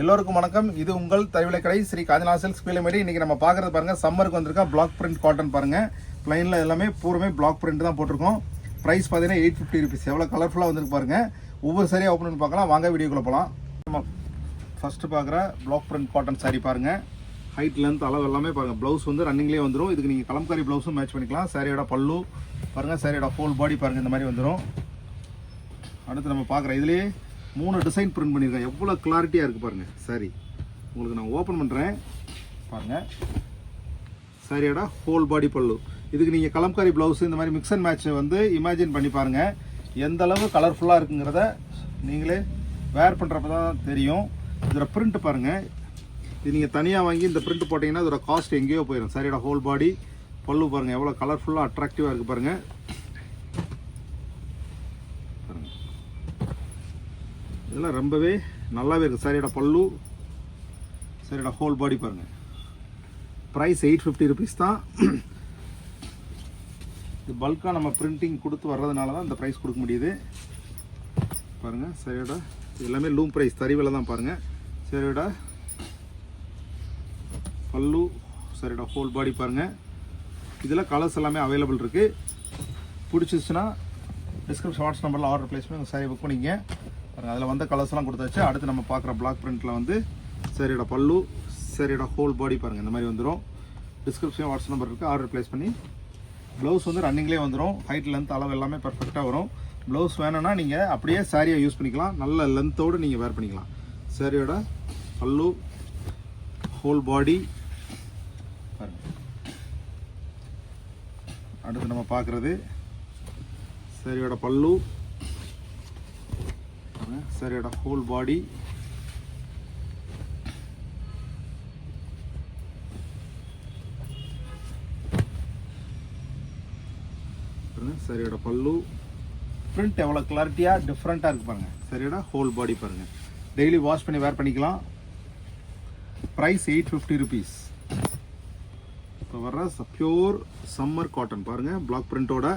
எல்லோருக்கும் வணக்கம். இது உங்கள் தறிவிலை கடை ஸ்ரீ காஞ்சிநாதன் ஸ்கூலமேடி. இன்னைக்கு நம்ம பார்க்கறது பாருங்க, சம்மருக்கு வந்திருக்கா பிளாக் பிரிண்ட் காட்டன் பாருங்க. பிளைன்ல எல்லாமே பூரமே பிளாக் பிரிண்ட் தான் போட்டிருக்கோம். பிரைஸ் பார்த்தீங்கன்னா 850 ருபீஸ். எவ்வளோ கலர்ஃபுல்லாக வந்துருக்கு பாருங்க. ஒவ்வொரு சாரியாக ஓப்பன் பண்ணி பார்க்கலாம். வாங்க வீடியோக்குள்ள போகலாம். நம்ம ஃபர்ஸ்ட் பார்க்குற பிளாக் பிரிண்ட் காட்டன் சாரி பாருங்க. ஹைட் லென்த் அளவு எல்லாமே பாருங்க. ப்ளவுஸ் வந்து ரன்னிங்லேயே வந்துடும். இதுக்கு நீங்கள் கலம்காரி ப்ளவுஸும் மேட்ச் பண்ணிக்கலாம். சாரியோட பல்லு பாருங்க, சாரியோட ஹோல் பாடி பாருங்க, இந்த மாதிரி வந்துடும். அடுத்து நம்ம பார்க்குற இதுலேயே 3 டிசைன் பிரிண்ட் பண்ணியிருக்கேன். எவ்வளோ கிளாரிட்டியாக இருக்குது பாருங்கள். சாரி உங்களுக்கு நான் ஓப்பன் பண்ணுறேன் பாருங்கள். சாரியோட ஹோல் பாடி பல்லு. இதுக்கு நீங்கள் கலம்காரி ப்ளவுஸு இந்த மாதிரி மிக்ஸ் அண்ட் மேட்ச்சை வந்து இமேஜின் பண்ணி பாருங்கள். எந்த அளவு கலர்ஃபுல்லாக இருக்குங்கிறத நீங்களே வேர் பண்ணுறப்ப தான் தெரியும். இதோட பிரிண்ட் பாருங்கள். இது நீங்கள் தனியாக வாங்கி இந்த பிரிண்ட் போட்டிங்கன்னா இதோட காஸ்ட் எங்கேயோ போயிடும். சாரியோட ஹோல் பாடி பல்லு பாருங்கள், எவ்வளோ கலர்ஃபுல்லாக அட்ராக்டிவாக இருக்குது பாருங்கள். இதெல்லாம் ரொம்பவே நல்லாவே இருக்குது. சாரியோட பல்லு, சாரியோட ஹோல் பாடி பாருங்கள். ப்ரைஸ் 850 ருபீஸ் தான். இது பல்காக நம்ம பிரிண்டிங் கொடுத்து வர்றதுனால தான் இந்த ப்ரைஸ் கொடுக்க முடியுது பாருங்கள். சாரியோட எல்லாமே லூம் ப்ரைஸ் தறி விலை தான் பாருங்கள். சாரியோட பல்லு, சாரியோட ஹோல் பாடி பாருங்கள். இதில் கலர்ஸ் எல்லாமே அவைலபிள் இருக்குது. பிடிச்சிச்சுன்னா டிஸ்கிரிப்ஷன் வாட்ஸ்அப் நம்பரில் ஆர்டர் ப்ளேஸ் பண்ணி உங்கள் சாரி புக் பண்ணிங்க. அதில் வந்த கலர்ஸ்லாம் கொடுத்தாச்சு. அடுத்து நம்ம பார்க்குற பிளாக் பிரிண்ட்டில் வந்து சாரியோட பல்லு, சாரியோட ஹோல் பாடி பாருங்கள், இந்த மாதிரி வந்துடும். டிஸ்கிரிப்ஷன் வாட்ஸ்அப் நம்பர் இருக்குது, ஆர்டர் ப்ளேஸ் பண்ணி. ப்ளவுஸ் வந்து ரன்னிங்லேயே வந்துடும். ஹைட் லென்த் அளவு எல்லாமே பர்ஃபெக்டாக வரும். ப்ளவுஸ் வேணும்னா நீங்கள் அப்படியே சாரியை யூஸ் பண்ணிக்கலாம். நல்ல லென்த்தோடு நீங்கள் வேர் பண்ணிக்கலாம். சாரியோட பல்லு, ஹோல் பாடி பாருங்கள். அடுத்து நம்ம பார்க்குறது சாரியோட பல்லு, சாரியோட ஹோல் பாடி, சாரியோட பல்லு. பிரிண்ட் எவ்வளோ கிளாரிட்டியாக டிஃப்ரெண்ட்டாக இருக்குது பாருங்கள். சாரியோட ஹோல் பாடி பாருங்கள். டெய்லி வாஷ் பண்ணி வேர் பண்ணிக்கலாம். Price 850 rupees. இப்போ வர்ற பியூர் சம்மர் காட்டன் பாருங்கள், பிளாக் பிரிண்ட்டோட.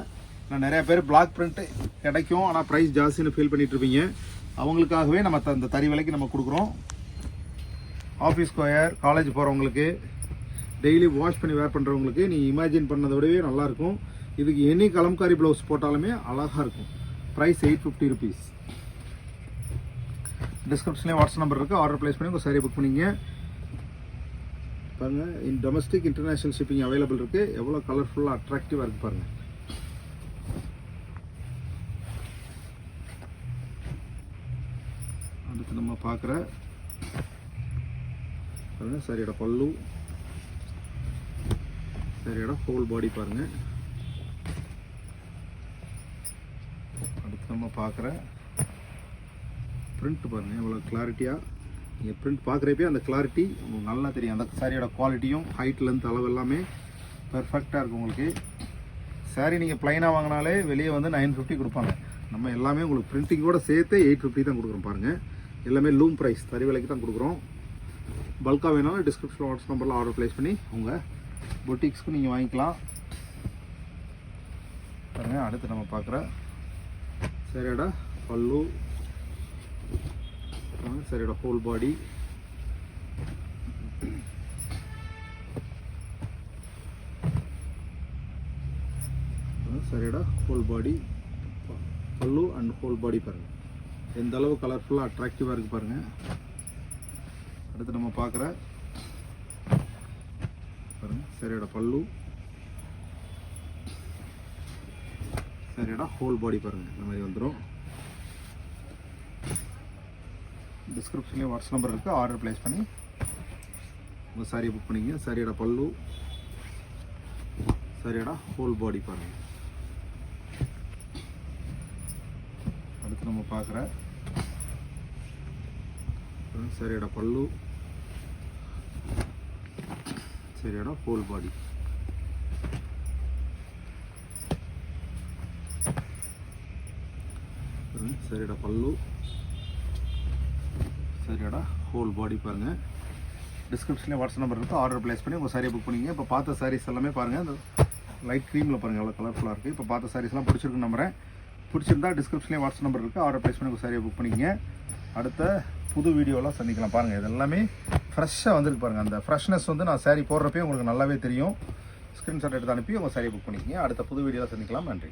நான் நிறைய பேர் பிளாக் பிரிண்ட்டு கிடைக்கும் ஆனால் ப்ரைஸ் ஜாஸ்தின்னு ஃபீல் பண்ணிட்டு இருப்பீங்க. அவங்களுக்காகவே நம்ம இந்த தறி விலைக்கு நம்ம கொடுக்குறோம். ஆஃபீஸ் ஸ்கொயர், காலேஜ் போகிறவங்களுக்கு, டெய்லி வாஷ் பண்ணி வேர் பண்ணுறவங்களுக்கு நீங்கள் இமேஜின் பண்ணதை விடவே நல்லாயிருக்கும். இதுக்கு எனி கலம்காரி ப்ளவுஸ் போட்டாலுமே அழகாக இருக்கும். Price 850 rupees. டிஸ்கிரிப்ஷன்லேயே வாட்ஸ்அப் நம்பர் இருக்குது, ஆர்டர் ப்ளேஸ் பண்ணி உங்கள் சாரி புக் பண்ணிங்க பாருங்கள். டொமஸ்டிக் இன்டர்நேஷ்னல் ஷிப்பிங் அவைலபிள் இருக்குது. எவ்வளோ கலர்ஃபுல்லாக அட்ராக்டிவாக இருக்குது பாருங்கள். அடுத்து நம்ம பார்க்குற பாருங்கள், சாரியோட பல்லு, சாரியோட ஹோல் பாடி பாருங்கள். அடுத்து நம்ம பார்க்குற பிரிண்ட் பாருங்கள், எவ்வளோ கிளாரிட்டியாக. நீங்கள் பிரிண்ட் பார்க்குறப்பே அந்த கிளாரிட்டி உங்களுக்கு நல்லா தெரியும். அந்த சாரியோட குவாலிட்டியும் ஹைட் லென்த் அளவு எல்லாமே பெர்ஃபெக்டாக இருக்கும் உங்களுக்கு. சாரி நீங்கள் ப்ளைனாக வாங்கினாலே வெளியே வந்து 950 கொடுப்பாங்க. நம்ம எல்லாமே உங்களுக்கு பிரிண்டிங்கோட சேர்த்து 850 தான் கொடுக்குறோம் பாருங்கள். எல்லாமே லூம் ப்ரைஸ் தறி விலைக்கு தான் கொடுக்குறோம். பல்காக வேணாலும் டிஸ்கிரிப்ஷன் வாட்ஸ்அப் நம்பரில் ஆர்டர் ப்ளேஸ் பண்ணி உங்கள் பொட்டிக்ஸ்க்கு நீங்கள் வாங்கிக்கலாம் பாருங்கள். அடுத்து நம்ம பார்க்குற சாரியோட பல்லு, சாரியோட ஹோல் பாடி, சாரியோட ஹோல் பாடி பல்லு அண்ட் ஹோல் பாடி பாருங்கள். எந்த அளவு கலர்ஃபுல்லாக அட்ராக்டிவாக இருக்குது பாருங்கள். அடுத்து நம்ம பார்க்குற பாருங்கள், சாரியோட பல்லு, சாரியோட ஹோல் பாடி பாருங்கள், இந்த மாதிரி வந்துடும். டிஸ்கிரிப்ஷன்லேயே வாட்ஸ்அப் நம்பர் இருக்குது, ஆர்டர் ப்ளேஸ் பண்ணி உங்கள் சாரியை புக் பண்ணிங்க. சாரியோட பல்லு, சாரியோட ஹோல் பாடி பாருங்கள். அடுத்து நம்ம பார்க்குற சாரியோட பல்லு, சாரியோட ஹோல் பாடி, சாரியோட பல்லு, சாரியோட ஹோல் பாடி பாருங்கள். டிஸ்கிரிப்ஷன்லேயே வாட்ஸ்அப் நம்பர் இருக்குது, ஆர்டர் ப்ளேஸ் பண்ணி உங்கள் சாரியை புக் பண்ணிங்க. இப்போ பார்த்த சாரீஸ் எல்லாமே பாருங்கள், இந்த லைட் க்ரீமில் பாருங்கள் எவ்வளோ கலர்ஃபுல்லாக இருக்குது. இப்போ பார்த்த சாரீஸ்லாம் பிடிச்சிருக்குன்னு நம்புகிறேன். பிடிச்சிருந்தா டிஸ்கிரிப்ஷன்லேயே வாட்ஸ்அப் நம்பர் இருக்குது, ஆர்டர் ப்ளேஸ் பண்ணி உங்கள் சாரியை புக் பண்ணிக்கங்க. அடுத்த புது வீடியோலாம் சந்திக்கலாம். பாருங்கள் இது எல்லாமே ஃப்ரெஷ்ஷாக வந்துருக்கு பாருங்கள். அந்த ஃப்ரெஷ்னஸ் வந்து நான் saree போடுறப்பே உங்களுக்கு நல்லாவே தெரியும். ஸ்க்ரீன்ஷாட் எடுத்து அனுப்பி உங்கள் saree புக் பண்ணிக்கிங்க. அடுத்த புது வீடியோவில் சந்திக்கலாம். நன்றி.